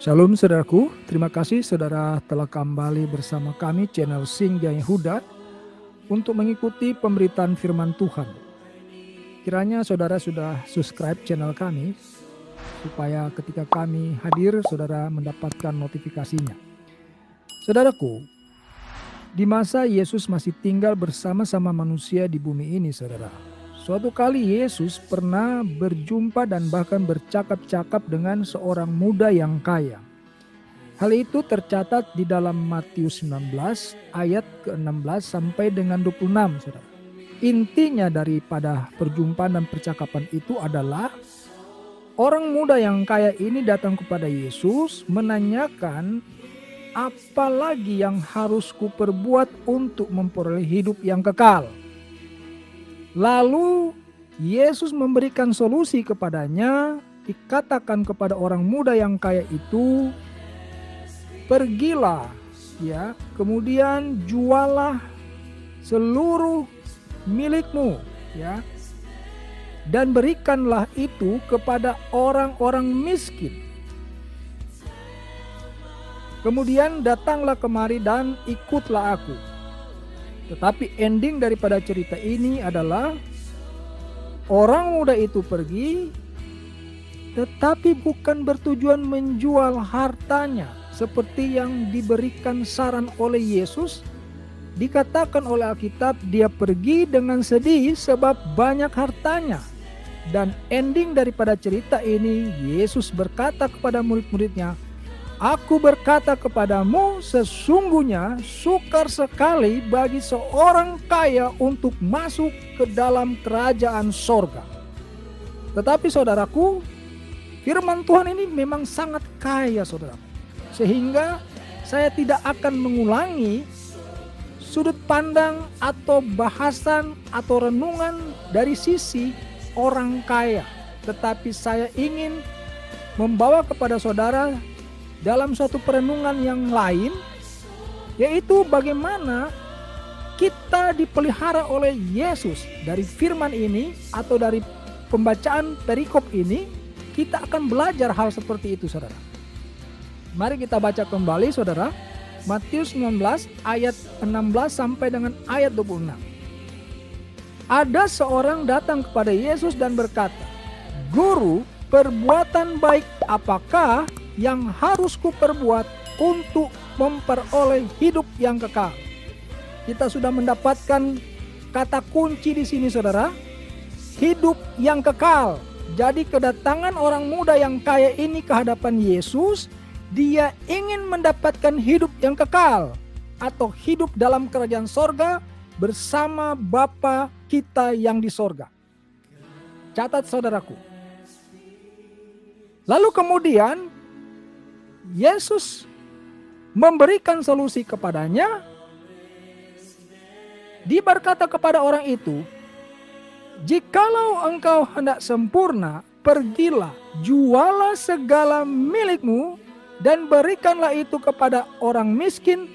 Shalom saudaraku, terima kasih saudara telah kembali bersama kami channel Singgah Yehuda untuk mengikuti pemberitaan firman Tuhan. Kiranya saudara sudah subscribe channel kami supaya ketika kami hadir saudara mendapatkan notifikasinya. Saudaraku, di masa Yesus masih tinggal bersama-sama manusia di bumi ini saudara. Suatu kali Yesus pernah berjumpa dan bahkan bercakap-cakap dengan seorang muda yang kaya. Hal itu tercatat di dalam Matius 19 ayat ke-16 sampai dengan 26. Saudara. Intinya daripada perjumpaan dan percakapan itu adalah orang muda yang kaya ini datang kepada Yesus menanyakan apa lagi yang harus kuperbuat untuk memperoleh hidup yang kekal. Lalu Yesus memberikan solusi kepadanya, dikatakan kepada orang muda yang kaya itu, pergilah ya, kemudian jualah seluruh milikmu ya, dan berikanlah itu kepada orang-orang miskin. Kemudian datanglah kemari dan ikutlah aku. Tetapi ending daripada cerita ini adalah orang muda itu pergi, tetapi bukan bertujuan menjual hartanya seperti yang diberikan saran oleh Yesus. Dikatakan oleh Alkitab dia pergi dengan sedih sebab banyak hartanya. Dan ending daripada cerita ini Yesus berkata kepada murid-muridnya, Aku berkata kepadamu, sesungguhnya sukar sekali bagi seorang kaya untuk masuk ke dalam kerajaan sorga. Tetapi saudaraku, firman Tuhan ini memang sangat kaya saudaraku. Sehingga saya tidak akan mengulangi sudut pandang atau bahasan atau renungan dari sisi orang kaya. Tetapi saya ingin membawa kepada saudara dalam suatu perenungan yang lain, yaitu bagaimana kita dipelihara oleh Yesus. Dari firman ini atau dari pembacaan perikop ini, kita akan belajar hal seperti itu saudara. Mari kita baca kembali saudara, Matius 19 ayat 16 sampai dengan ayat 26. Ada seorang datang kepada Yesus dan berkata, Guru, perbuatan baik apakah yang harus kuperbuat untuk memperoleh hidup yang kekal? Kita sudah mendapatkan kata kunci di sini saudara, hidup yang kekal. Jadi kedatangan orang muda yang kaya ini ke hadapan Yesus, dia ingin mendapatkan hidup yang kekal atau hidup dalam kerajaan sorga bersama Bapa kita yang di sorga. Catat saudaraku. Lalu kemudian Yesus memberikan solusi kepadanya. Dia berkata kepada orang itu, jikalau engkau hendak sempurna, pergilah, jualah segala milikmu dan berikanlah itu kepada orang miskin,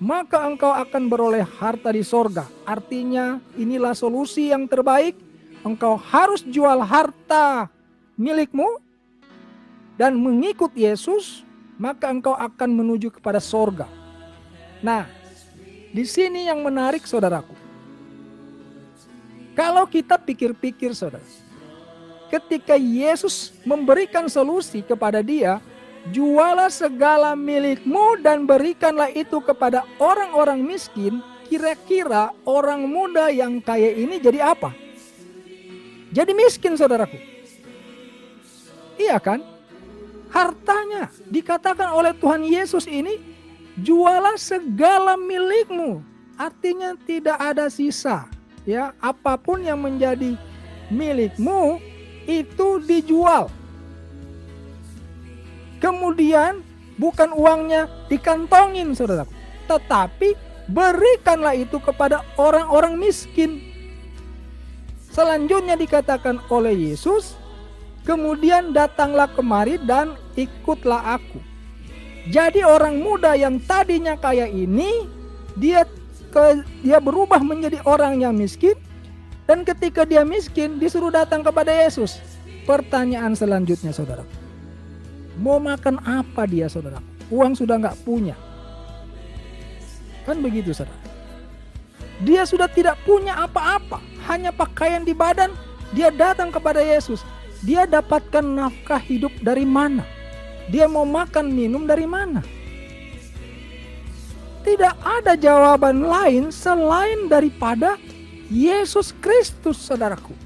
maka engkau akan beroleh harta di sorga. Artinya inilah solusi yang terbaik. Engkau harus jual harta milikmu dan mengikut Yesus, maka engkau akan menuju kepada sorga. Nah, di sini yang menarik saudaraku. Kalau kita pikir-pikir saudara, ketika Yesus memberikan solusi kepada dia, jualah segala milikmu dan berikanlah itu kepada orang-orang miskin, kira-kira orang muda yang kaya ini jadi apa? Jadi miskin saudaraku. Iya kan? Hartanya dikatakan oleh Tuhan Yesus ini, jualah segala milikmu. Artinya tidak ada sisa. Ya, apapun yang menjadi milikmu itu dijual. Kemudian bukan uangnya dikantongin saudaraku, tetapi berikanlah itu kepada orang-orang miskin. Selanjutnya dikatakan oleh Yesus, kemudian datanglah kemari dan ikutlah aku. Jadi orang muda yang tadinya kaya ini, dia berubah menjadi orang yang miskin. Dan ketika dia miskin, disuruh datang kepada Yesus. Pertanyaan selanjutnya saudara, Mau makan apa dia, saudara? Uang sudah nggak punya. Kan begitu, saudara. Dia sudah tidak punya apa-apa, hanya pakaian di badan. Dia datang kepada Yesus. Dia dapatkan nafkah hidup dari mana? Dia mau makan minum dari mana? Tidak ada jawaban lain selain daripada Yesus Kristus, saudaraku.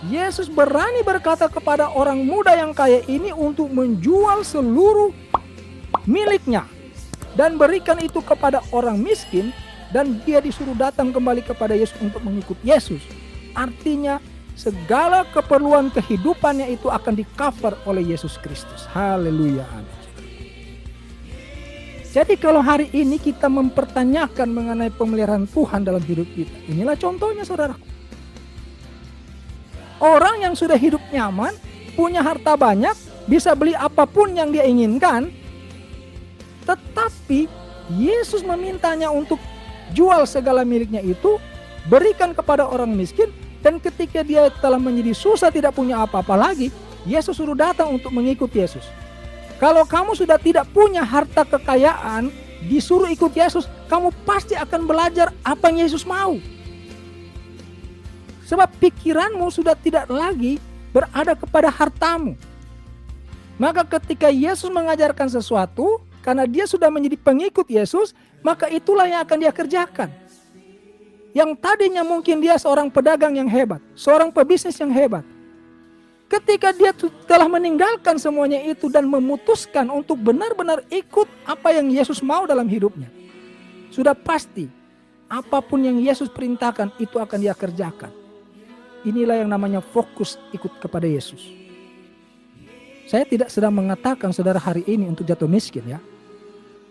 Yesus berani berkata kepada orang muda yang kaya ini untuk menjual seluruh miliknya dan berikan itu kepada orang miskin, dan dia disuruh datang kembali kepada Yesus untuk mengikut Yesus. Artinya segala keperluan kehidupannya itu akan di-cover oleh Yesus Kristus. Haleluya, amin. Jadi kalau hari ini kita mempertanyakan mengenai pemeliharaan Tuhan dalam hidup kita, inilah contohnya, saudara. Orang yang sudah hidup nyaman, punya harta banyak, bisa beli apapun yang dia inginkan, tetapi Yesus memintanya untuk jual segala miliknya itu, berikan kepada orang miskin, dan ketika dia telah menjadi susah, tidak punya apa-apa lagi, Yesus suruh datang untuk mengikut Yesus. Kalau kamu sudah tidak punya harta kekayaan, disuruh ikut Yesus, kamu pasti akan belajar apa yang Yesus mau. Sebab pikiranmu sudah tidak lagi berada kepada hartamu. Maka ketika Yesus mengajarkan sesuatu, karena dia sudah menjadi pengikut Yesus, maka itulah yang akan dia kerjakan. Yang tadinya mungkin dia seorang pedagang yang hebat, seorang pebisnis yang hebat. Ketika dia telah meninggalkan semuanya itu dan memutuskan untuk benar-benar ikut apa yang Yesus mau dalam hidupnya, sudah pasti apapun yang Yesus perintahkan itu akan dia kerjakan. Inilah yang namanya fokus ikut kepada Yesus. Saya tidak sedang mengatakan saudara hari ini untuk jatuh miskin ya.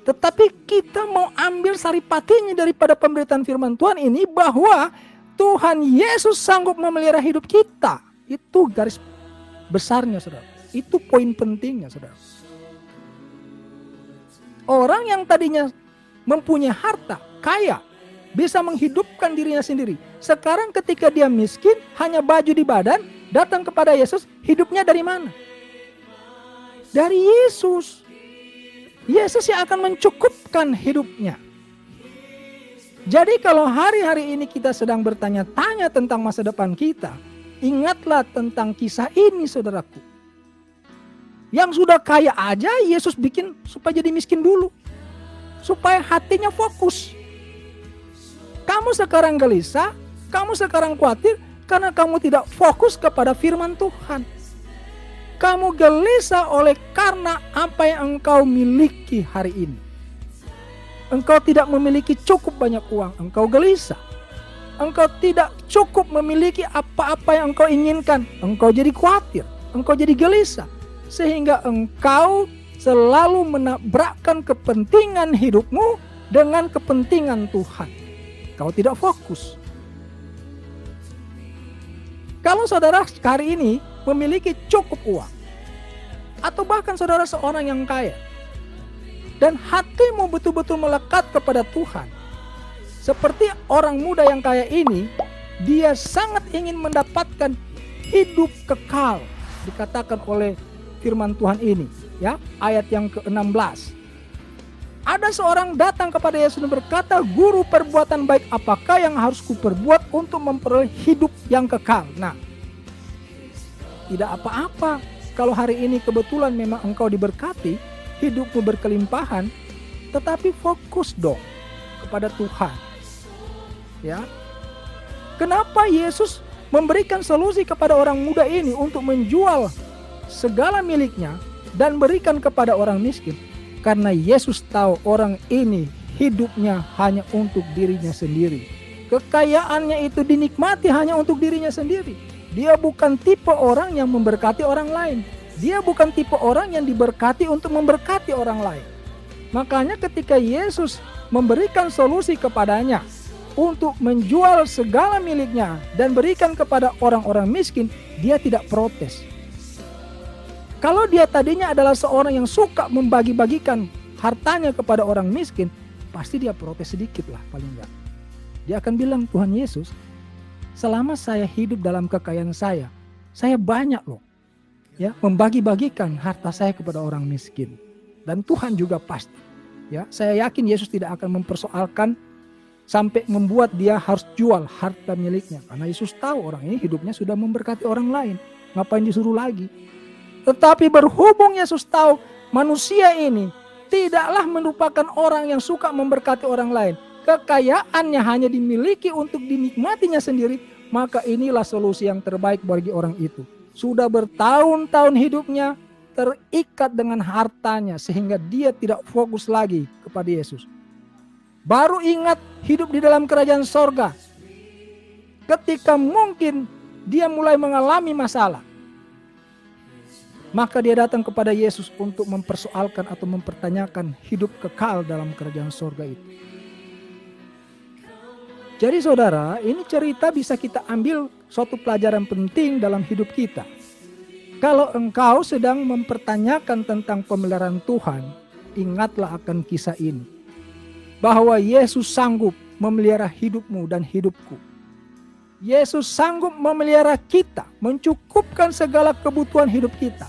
Tetapi kita mau ambil saripatinya daripada pemberitaan firman Tuhan ini, bahwa Tuhan Yesus sanggup memelihara hidup kita. Itu garis besarnya, saudara. Itu poin pentingnya, saudara. Orang yang tadinya mempunyai harta, kaya, bisa menghidupkan dirinya sendiri. Sekarang ketika dia miskin, hanya baju di badan, datang kepada Yesus, hidupnya dari mana? Dari Yesus. Yesus yang akan mencukupkan hidupnya. Jadi kalau hari-hari ini kita sedang bertanya-tanya tentang masa depan kita, ingatlah tentang kisah ini, saudaraku. Yang sudah kaya aja Yesus bikin supaya jadi miskin dulu, supaya hatinya fokus. Kamu sekarang gelisah, kamu sekarang khawatir karena kamu tidak fokus kepada firman Tuhan. Kamu gelisah oleh karena apa yang engkau miliki hari ini. Engkau tidak memiliki cukup banyak uang, engkau gelisah. Engkau tidak cukup memiliki apa-apa yang engkau inginkan, engkau jadi khawatir, engkau jadi gelisah. Sehingga engkau selalu menabrakkan kepentingan hidupmu dengan kepentingan Tuhan. Kau tidak fokus. Kalau saudara hari ini memiliki cukup uang, atau bahkan saudara seorang yang kaya, dan hatimu betul-betul melekat kepada Tuhan, seperti orang muda yang kaya ini, dia sangat ingin mendapatkan hidup kekal, dikatakan oleh firman Tuhan ini, ya, ayat yang ke-16. Ada seorang datang kepada Yesus dan berkata, "Guru, perbuatan baik apakah yang harus kuperbuat untuk memperoleh hidup yang kekal?" Nah, tidak apa-apa kalau hari ini kebetulan memang engkau diberkati, hidupmu berkelimpahan, tetapi fokus dong kepada Tuhan. Ya. Kenapa Yesus memberikan solusi kepada orang muda ini untuk menjual segala miliknya dan berikan kepada orang miskin? Karena Yesus tahu orang ini hidupnya hanya untuk dirinya sendiri. Kekayaannya itu dinikmati hanya untuk dirinya sendiri. Dia bukan tipe orang yang memberkati orang lain. Dia bukan tipe orang yang diberkati untuk memberkati orang lain. Makanya ketika Yesus memberikan solusi kepadanya untuk menjual segala miliknya dan berikan kepada orang-orang miskin, dia tidak protes. Kalau dia tadinya adalah seorang yang suka membagi-bagikan hartanya kepada orang miskin, pasti dia protes sedikit lah paling enggak. Dia akan bilang, "Tuhan Yesus, selama saya hidup dalam kekayaan saya banyak loh. ya, membagi-bagikan harta saya kepada orang miskin. Dan Tuhan juga pasti, ya, saya yakin Yesus tidak akan mempersoalkan sampai membuat dia harus jual harta miliknya, karena Yesus tahu orang ini hidupnya sudah memberkati orang lain, ngapain disuruh lagi. Tetapi berhubung Yesus tahu manusia ini tidaklah merupakan orang yang suka memberkati orang lain, kekayaannya hanya dimiliki untuk dinikmatinya sendiri, maka inilah solusi yang terbaik bagi orang itu. Sudah bertahun-tahun hidupnya terikat dengan hartanya sehingga dia tidak fokus lagi kepada Yesus. Baru ingat hidup di dalam kerajaan sorga ketika mungkin dia mulai mengalami masalah. Maka dia datang kepada Yesus untuk mempersoalkan atau mempertanyakan hidup kekal dalam kerajaan sorga itu. Jadi saudara, ini cerita bisa kita ambil suatu pelajaran penting dalam hidup kita. Kalau engkau sedang mempertanyakan tentang pemeliharaan Tuhan, ingatlah akan kisah ini. Bahwa Yesus sanggup memelihara hidupmu dan hidupku. Yesus sanggup memelihara kita, mencukupkan segala kebutuhan hidup kita.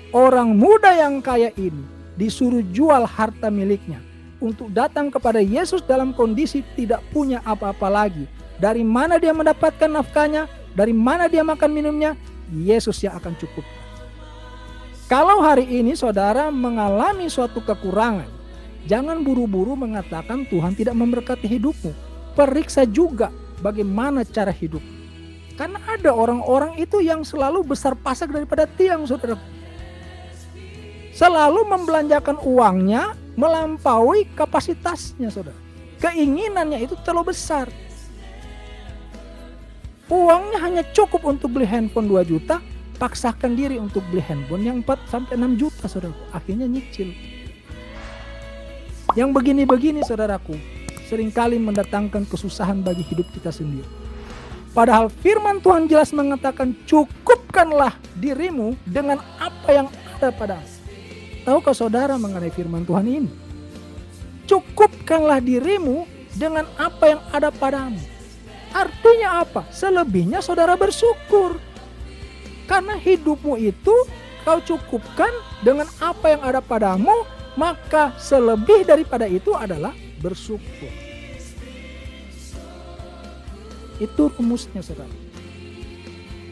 Orang muda yang kaya ini disuruh jual harta miliknya untuk datang kepada Yesus dalam kondisi tidak punya apa-apa lagi. Dari mana dia mendapatkan nafkahnya, dari mana dia makan minumnya, Yesus yang akan cukupkan. Kalau hari ini saudara mengalami suatu kekurangan, jangan buru-buru mengatakan Tuhan tidak memberkati hidupmu. Periksa juga bagaimana cara hidup. Karena ada orang-orang itu yang selalu besar pasak daripada tiang, saudara. Selalu membelanjakan uangnya melampaui kapasitasnya, saudara. Keinginannya itu terlalu besar. Uangnya hanya cukup untuk beli handphone 2 juta, paksakan diri untuk beli handphone yang 4-6 juta, saudara. Akhirnya nyicil. Yang begini-begini, saudaraku, seringkali mendatangkan kesusahan bagi hidup kita sendiri. Padahal firman Tuhan jelas mengatakan, cukupkanlah dirimu dengan apa yang ada padamu. Tahukah saudara mengenai firman Tuhan ini? Cukupkanlah dirimu dengan apa yang ada padamu. Artinya apa? Selebihnya saudara bersyukur. Karena hidupmu itu kau cukupkan dengan apa yang ada padamu, maka selebih daripada itu adalah bersyukur. Itu rumusnya, saudara.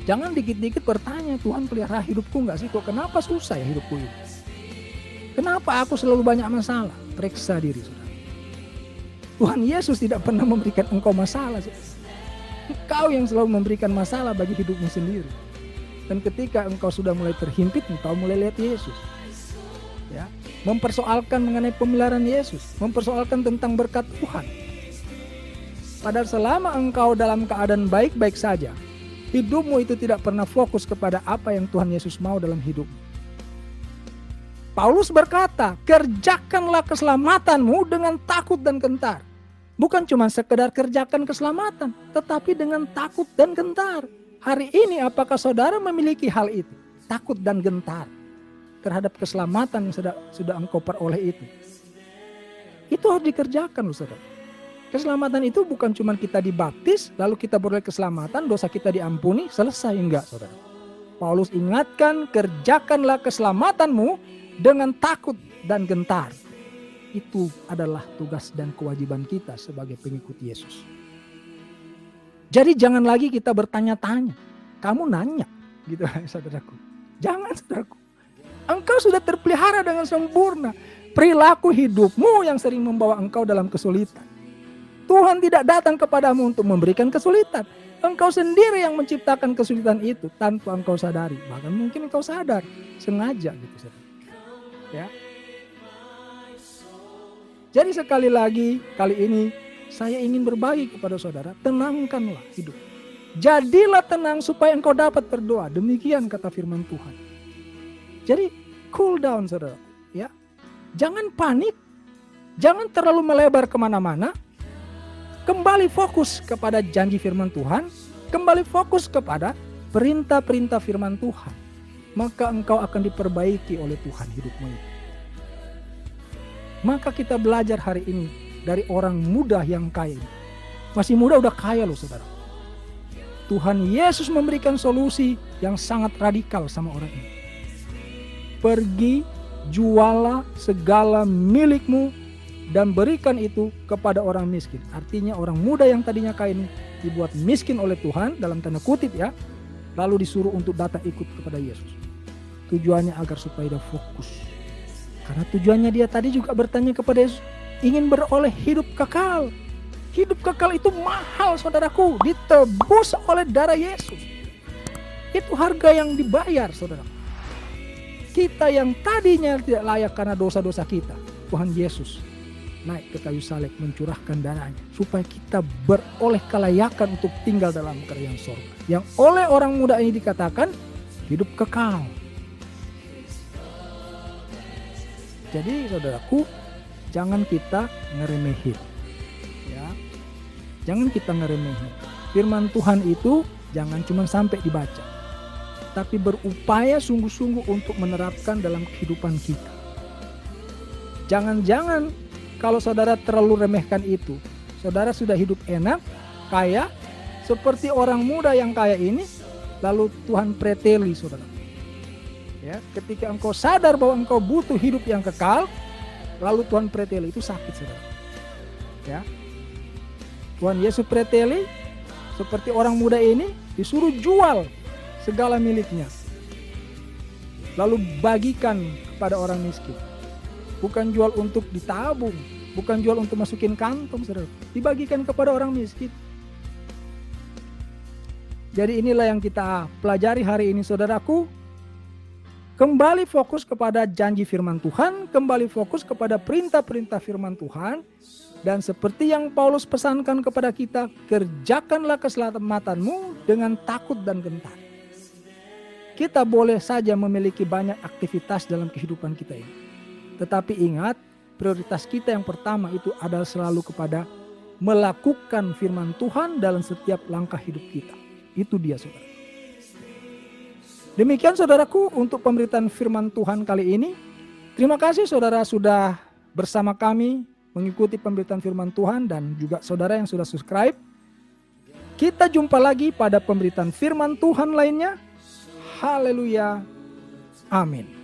Jangan dikit-dikit bertanya, Tuhan pelihara hidupku enggak sih? Kok kenapa susah ya hidupku ini? Kenapa aku selalu banyak masalah? Periksa diri, saudara. Tuhan Yesus tidak pernah memberikan engkau masalah, saudara. Engkau yang selalu memberikan masalah bagi hidupmu sendiri. Dan ketika engkau sudah mulai terhimpit, engkau mulai lihat Yesus. Ya, mempersoalkan mengenai pemeliharaan Yesus, mempersoalkan tentang berkat Tuhan. Padahal selama engkau dalam keadaan baik-baik saja, hidupmu itu tidak pernah fokus kepada apa yang Tuhan Yesus mau dalam hidupmu. Paulus berkata, kerjakanlah keselamatanmu dengan takut dan gentar. Bukan cuma sekedar kerjakan keselamatan, tetapi dengan takut dan gentar. Hari ini apakah saudara memiliki hal itu? Takut dan gentar terhadap keselamatan yang sudah engkau peroleh itu. Itu harus dikerjakan, saudara. Keselamatan itu bukan cuma kita dibaptis, lalu kita beroleh keselamatan, dosa kita diampuni, selesai. Enggak, saudara. Paulus ingatkan, kerjakanlah keselamatanmu dengan takut dan gentar. Itu adalah tugas dan kewajiban kita sebagai pengikut Yesus. Jadi jangan lagi kita bertanya-tanya. Kamu nanya gitu, saudaraku. Jangan, saudaraku. Engkau sudah terpelihara dengan sempurna. Perilaku hidupmu yang sering membawa engkau dalam kesulitan. Tuhan tidak datang kepadamu untuk memberikan kesulitan. Engkau sendiri yang menciptakan kesulitan itu tanpa engkau sadari. Bahkan mungkin engkau sadar, sengaja gitu, saudara. Ya. Jadi sekali lagi, kali ini saya ingin berbagi kepada saudara, tenangkanlah hidup. Jadilah tenang supaya engkau dapat berdoa. Demikian kata firman Tuhan. Jadi cool down, saudara. Ya. Jangan panik, jangan terlalu melebar kemana-mana. Kembali fokus kepada janji firman Tuhan, kembali fokus kepada perintah-perintah firman Tuhan. Maka engkau akan diperbaiki oleh Tuhan hidupmu itu. Maka kita belajar hari ini dari orang muda yang kaya. Masih muda udah kaya loh, saudara. Tuhan Yesus memberikan solusi yang sangat radikal sama orang ini. pergi, jualah segala milikmu dan berikan itu kepada orang miskin. Artinya orang muda yang tadinya kaya ini dibuat miskin oleh Tuhan, dalam tanda kutip ya, lalu disuruh untuk datang ikut kepada Yesus. Tujuannya agar supaya dia fokus. Karena tujuannya dia tadi juga bertanya kepada Yesus, ingin beroleh hidup kekal. Hidup kekal itu mahal, saudaraku, ditebus oleh darah Yesus. Itu harga yang dibayar, saudara. Kita yang tadinya tidak layak karena dosa-dosa kita, Tuhan Yesus naik ke kayu salib mencurahkan darahnya supaya kita beroleh kelayakan untuk tinggal dalam kerajaan sorga, yang oleh orang muda ini dikatakan hidup kekal. Jadi saudaraku, jangan kita ngeremehin ya. Jangan kita ngeremehin firman Tuhan itu. Jangan cuma sampai dibaca, tapi berupaya sungguh-sungguh untuk menerapkan dalam kehidupan kita. Jangan-jangan kalau saudara terlalu remehkan itu, saudara sudah hidup enak, kaya, seperti orang muda yang kaya ini, lalu Tuhan preteli saudara. Ya, ketika engkau sadar bahwa engkau butuh hidup yang kekal, lalu Tuhan preteli, itu sakit saudara. Ya, Tuhan Yesus preteli, seperti orang muda ini disuruh jual segala miliknya, lalu bagikan kepada orang miskin. Bukan jual untuk ditabung, bukan jual untuk masukin kantong, saudara. Dibagikan kepada orang miskin. Jadi inilah yang kita pelajari hari ini, saudaraku. Kembali fokus kepada janji firman Tuhan, kembali fokus kepada perintah-perintah firman Tuhan. Dan seperti yang Paulus pesankan kepada kita, kerjakanlah keselamatanmu dengan takut dan gentar. Kita boleh saja memiliki banyak aktivitas dalam kehidupan kita ini. Tetapi ingat, prioritas kita yang pertama itu adalah selalu kepada melakukan firman Tuhan dalam setiap langkah hidup kita. Itu dia, saudara. Demikian saudaraku untuk pemberitaan firman Tuhan kali ini. Terima kasih saudara sudah bersama kami mengikuti pemberitaan firman Tuhan, dan juga saudara yang sudah subscribe. Kita jumpa lagi pada pemberitaan firman Tuhan lainnya. Haleluya. Amin.